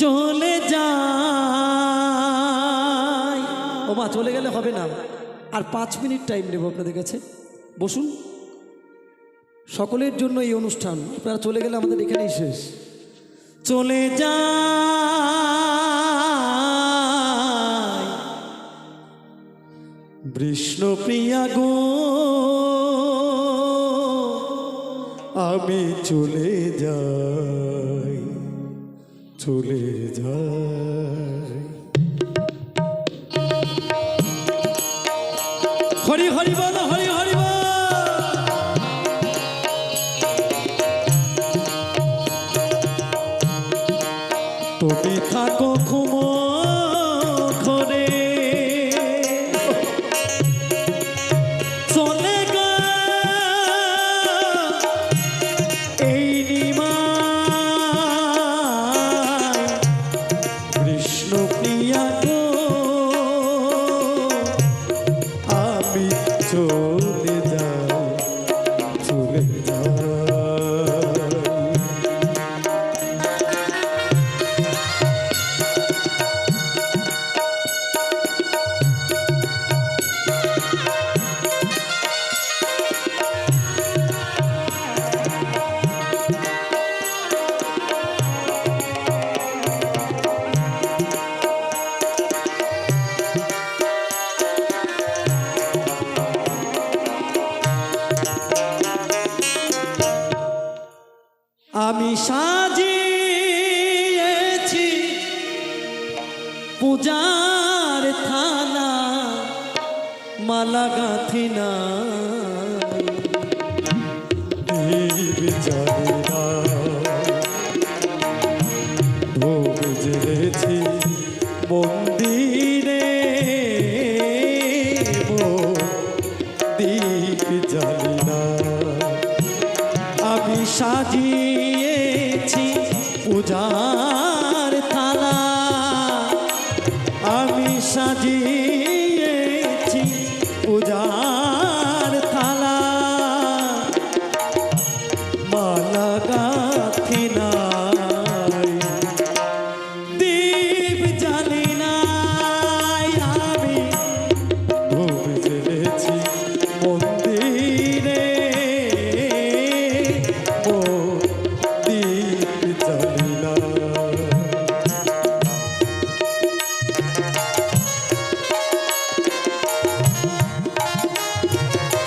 চলে যায়। ও মা, চলে গেলে হবে না, আর 5 মিনিট টাইম নেব আপনাদের কাছে। বসুন, সকলের জন্য এই অনুষ্ঠান, আপনারা চলে গেলে আমাদের এখানেই শেষ। চলে যায় বিষ্ণুপ্রিয়া গো, আমি চলে যাই, চলে যাই। হরি হরি বল, হরি হরি বল। তুমি থাকো ঘুম ঘরে, চলে গা এই নিমায় বিষ্ণুপ্রিয়া গো, আমি চলে যাই, চলে যাই। আমি সাজিয়েছি পূজার থালা, মালা গাঁথি না ধূপ জ্বেলেছি মন্দিরে, দীপ জ্বালি না। আমি সাজিয়েছি পূজার থালা, আমি সাজিয়েছি পূজার থালা, মালা গাঁথি নাই, দীপ জ্বালি নাই। আমি ধূপ জ্বেলেছি মন্দিরে,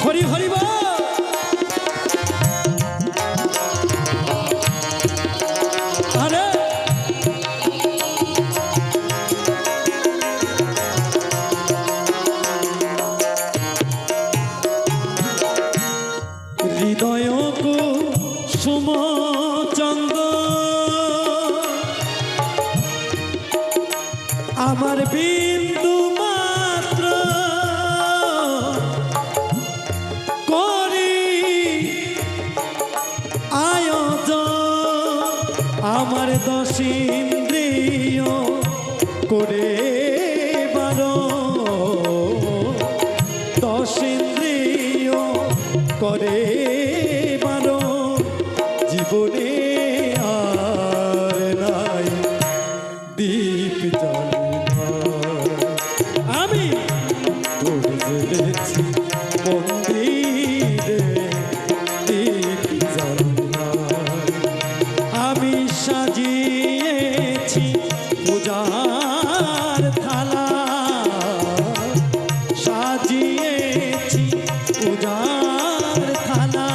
হরি হরি বল। আরে হৃদয় কুসুম চন্দ আমার বিন্দু মাত্র করি আয়োজন, আমার 10 ইন্দ্রিয় করে বারণ, 10 ইন্দ্রিয় করে বারণ, জীবনে আর নাই দীপ জ্বালি না। আমি ধূপ জ্বেলেছি মন্দিরে, দীপ জ্বালি না। আমি সাজিয়েছি পূজার থালা, সাজিয়েছি পূজার থালা,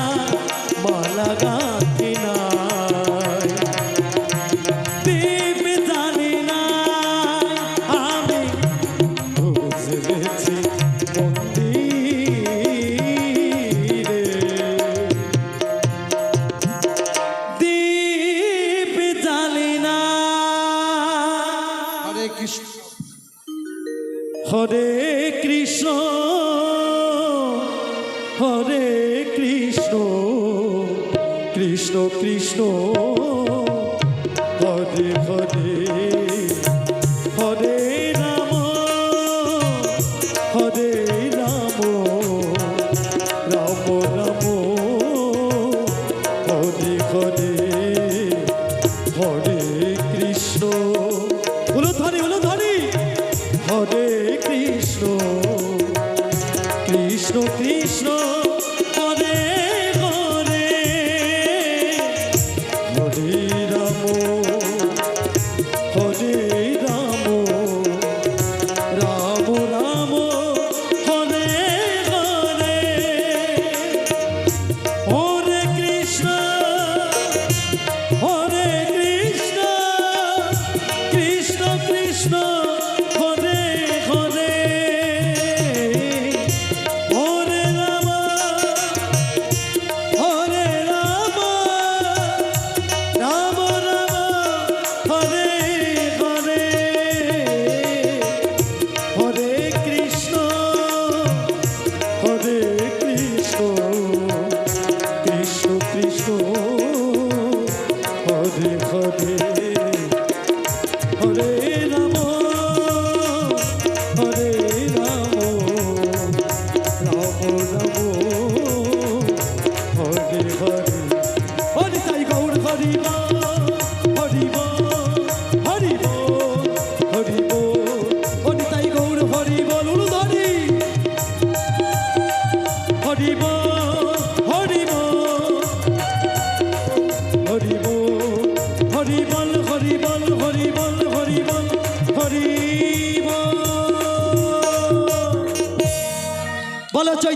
মালা গাঁথি নাই, দীপ জ্বালি নাই। আমি ধূপ জ্বেলেছি মন্দিরে, দীপ জ্বালি নাই। হরে কৃষ্ণ, হরে কৃষ্ণ, হরে কৃষ্ণ, কৃষ্ণ কৃষ্ণ হরে হরে, হরে রাম, হরে রাম, রাম রাম, হরে হরে, হরে কৃষ্ণ।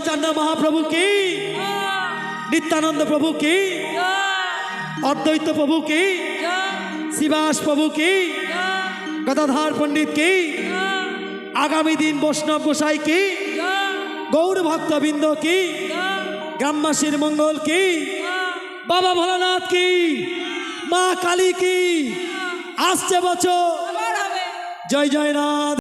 চৈতন্য মহাপ্রভু কি, নিত্যানন্দ প্রভু কি, অদ্বৈত প্রভু কি, শিবাস প্রভু কি, গদাধর পণ্ডিত কি, আগামী দিন বৈষ্ণব গোসাই কি, গৌর ভক্তবৃন্দ কি, গ্রামবাসীর মঙ্গল কি, বাবা ভোলানাথ কি, মা কালী কি, আসছে বছর। জয় জয় নাথ।